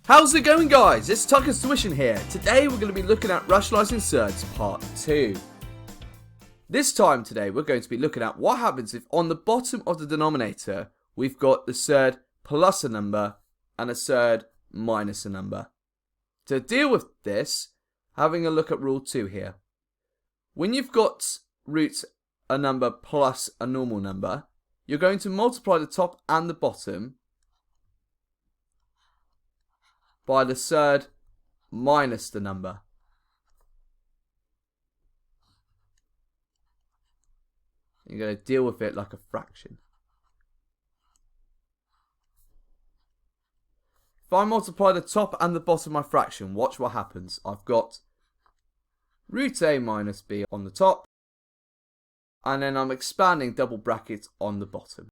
How's it going, guys? It's Tucker's Tuition here. Today we're going to be looking at Rationalising Surds Part 2. This time today we're going to be looking at what happens if on the bottom of the denominator we've got the surd plus a number and a surd minus a number. To deal with this, having a look at rule 2 here. When you've got root a number plus a normal number, you're going to multiply the top and the bottom by the surd minus the number. You're going to deal with it like a fraction. If I multiply the top and the bottom of my fraction, watch what happens. I've got root a minus b on the top, and then I'm expanding double brackets on the bottom.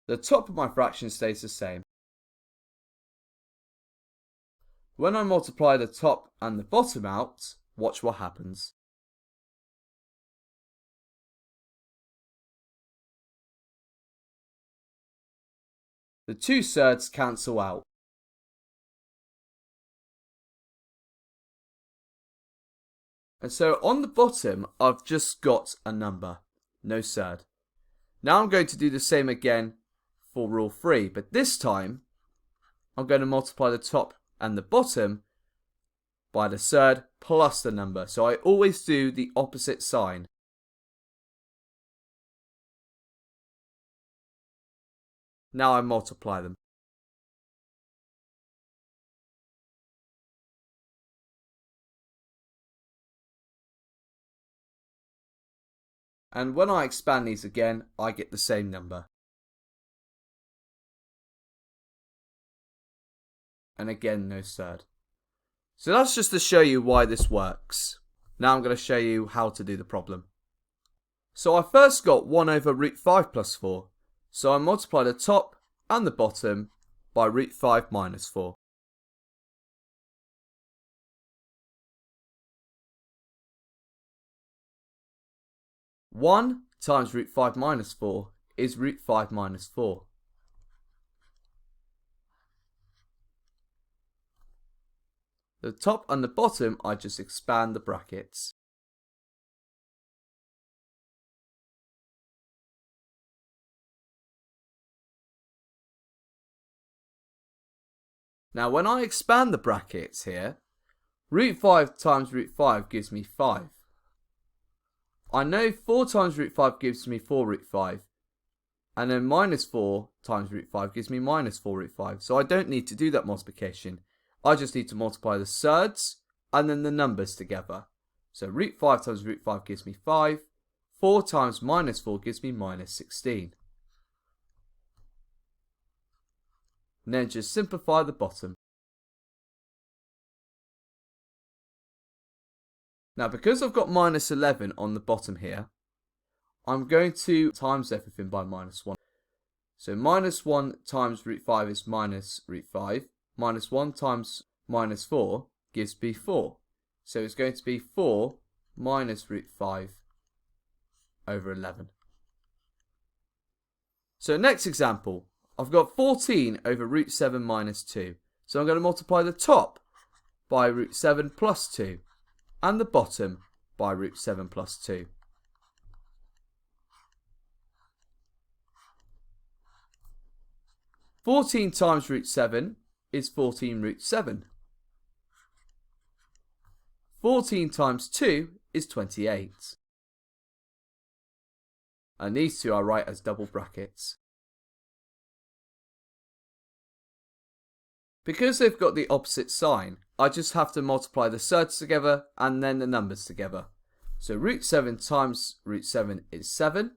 The top of my fraction stays the same. When I multiply the top and the bottom out, watch what happens. The two surds cancel out. And so on the bottom, I've just got a number, no surd. Now I'm going to do the same again for rule 3, but this time I'm going to multiply the top and the bottom by the surd plus the number. So I always do the opposite sign. Now I multiply them. And when I expand these again, I get the same number. And again, no surd. So that's just to show you why this works. Now I'm going to show you how to do the problem. So I first got 1 over root 5 plus 4. So I multiply the top and the bottom by root 5 minus 4. One times root 5 minus 4 is root 5 minus 4. The top and the bottom, I just expand the brackets. Now when I expand the brackets here, root 5 times root 5 gives me 5. I know 4 times root 5 gives me 4 root 5. And then minus 4 times root 5 gives me minus 4 root 5. So I don't need to do that multiplication. I just need to multiply the surds and then the numbers together. So root 5 times root 5 gives me 5. 4 times minus 4 gives me minus 16. And then just simplify the bottom. Now because I've got minus 11 on the bottom here, I'm going to times everything by minus 1. So minus 1 times root 5 is minus root 5. Minus 1 times minus 4 gives me 4. So it's going to be 4 minus root 5 over 11. So next example, I've got 14 over root 7 minus 2. So I'm going to multiply the top by root 7 plus 2 and the bottom by root 7 plus 2. Fourteen times root 7 is 14 root 7. 14 times 2 is 28. And these two I write as double brackets. Because they've got the opposite sign, I just have to multiply the surds together and then the numbers together. So root 7 times root 7 is 7.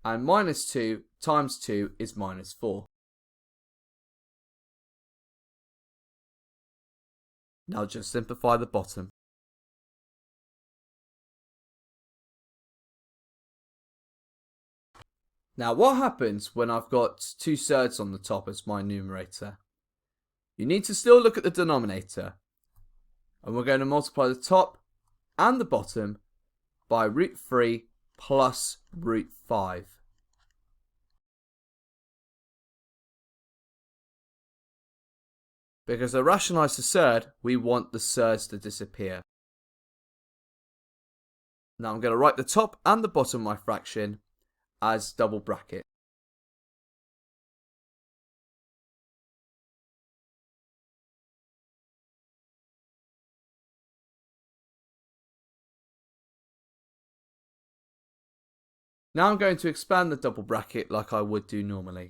And minus 2 times 2 is minus 4. Now just simplify the bottom. Now what happens when I've got two surds on the top as my numerator? You need to still look at the denominator. And we're going to multiply the top and the bottom by root 3 plus root 5. Because to rationalise the surd, we want the surds to disappear. Now I'm going to write the top and the bottom of my fraction as double bracket. Now I'm going to expand the double bracket like I would do normally.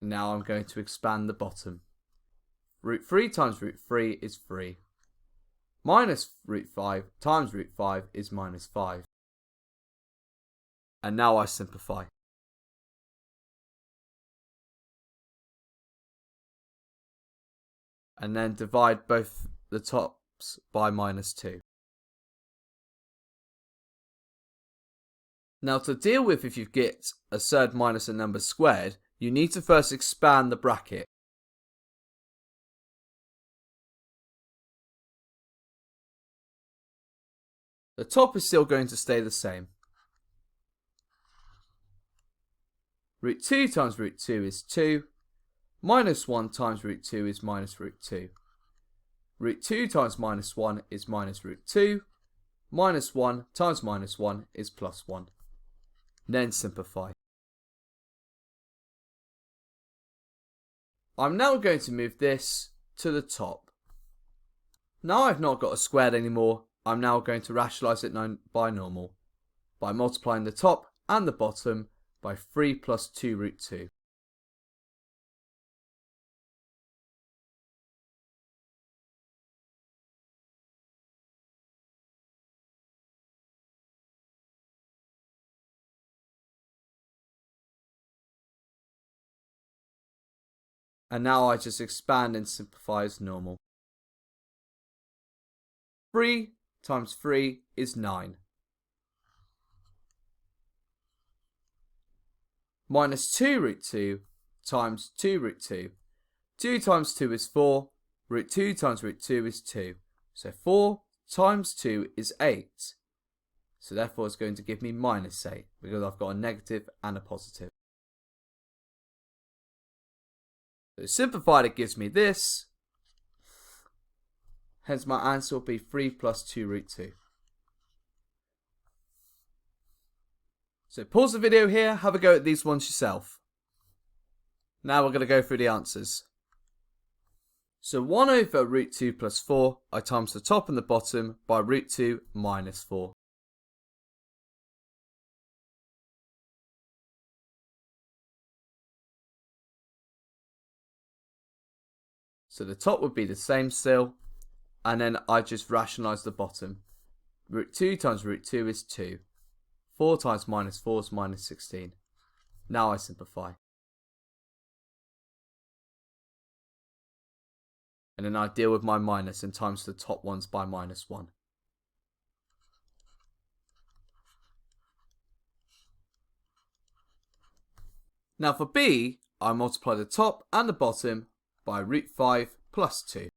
Now I'm going to expand the bottom. Root 3 times root 3 is 3. Minus root 5 times root 5 is minus 5. And now I simplify. And then divide both the tops by minus 2. Now to deal with if you get a surd minus a number squared, you need to first expand the bracket. The top is still going to stay the same. Root 2 times root 2 is 2. Minus 1 times root 2 is minus root 2. Root 2 times minus 1 is minus root 2. Minus 1 times minus 1 is plus 1. Then simplify. I'm now going to move this to the top. Now I've not got a squared anymore, I'm now going to rationalise it by normal, by multiplying the top and the bottom by 3 plus 2 root 2. And now I just expand and simplify as normal. 3 times 3 is 9. Minus 2 root 2 times 2 root 2. 2 times 2 is 4. Root 2 times root 2 is 2. So 4 times 2 is 8. So therefore it's going to give me minus 8 because I've got a negative and a positive. So simplified, it gives me this. Hence my answer will be 3 plus 2 root 2. So pause the video here, have a go at these ones yourself. Now we're going to go through the answers. So 1 over root 2 plus 4, I times the top and the bottom by root 2 minus 4. So the top would be the same still, and then I just rationalise the bottom. Root 2 times root 2 is 2. 4 times minus 4 is minus 16. Now I simplify. And then I deal with my minus and times the top ones by minus 1. Now for b, I multiply the top and the bottom by root 5 plus 2.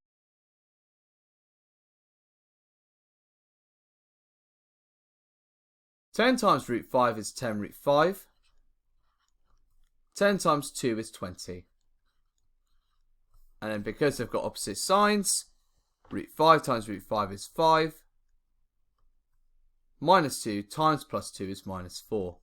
Ten times root 5 is 10 root 5. 10 times 2 is 20. And then because they've got opposite signs, root 5 times root 5 is 5. Minus 2 times plus 2 is minus 4.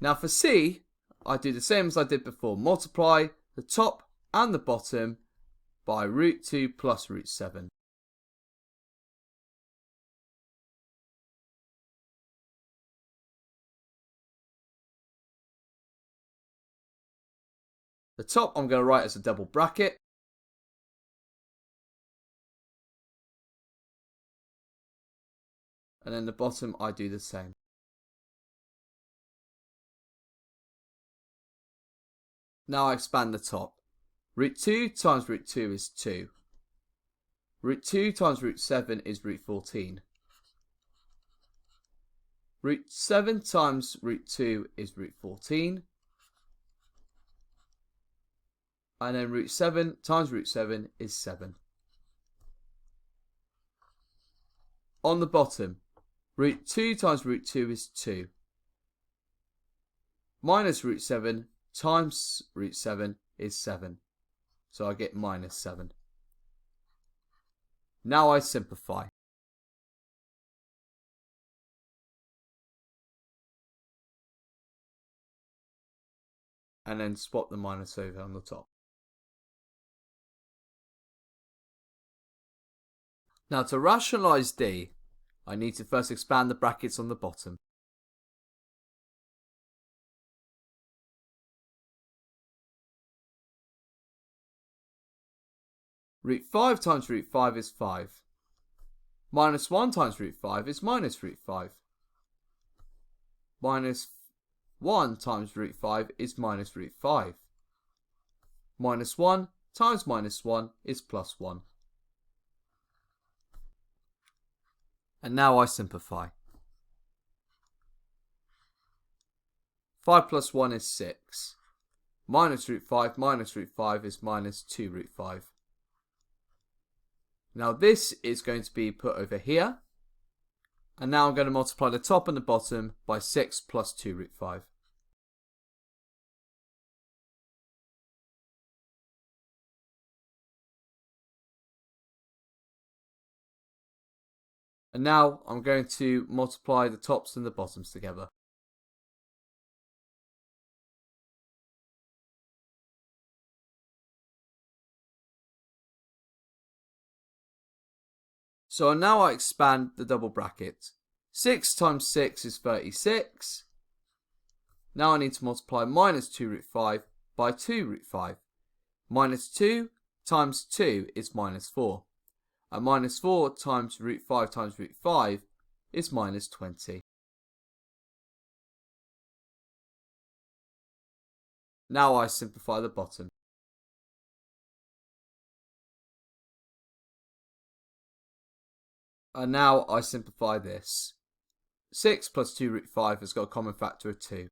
Now for c, I do the same as I did before. Multiply the top and the bottom by root 2 plus root 7. The top I'm going to write as a double bracket. And then the bottom I do the same. Now I expand the top. Root 2 times root 2 is 2. Root 2 times root 7 is root 14. Root 7 times root 2 is root 14. And then root 7 times root 7 is 7. On the bottom, root 2 times root 2 is 2. Minus root 7 times root 7 is 7. So I get minus 7. Now I simplify. And then swap the minus over on the top. Now to rationalise d, I need to first expand the brackets on the bottom. Root 5 times root 5 is 5. Minus 1 times root 5 is minus root 5. Minus 1 times root 5 is minus root 5. Minus 1 times minus 1 is plus 1. And now I simplify. 5 plus 1 is 6. Minus root 5 is minus 2 root 5. Now this is going to be put over here. And now I'm going to multiply the top and the bottom by 6 plus 2 root 5. And now I'm going to multiply the tops and the bottoms together. So now I expand the double bracket. 6 times 6 is 36. Now I need to multiply minus 2 root 5 by 2 root 5. Minus 2 times 2 is minus 4. And minus 4 times root 5 is minus 20. Now I simplify the bottom. And now I simplify this. 6 plus 2 root 5 has got a common factor of 2.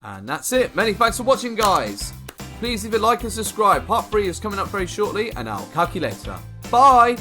And that's it. Many thanks for watching, guys. Please leave a like and subscribe. Part 3 is coming up very shortly, and our calculator. Bye!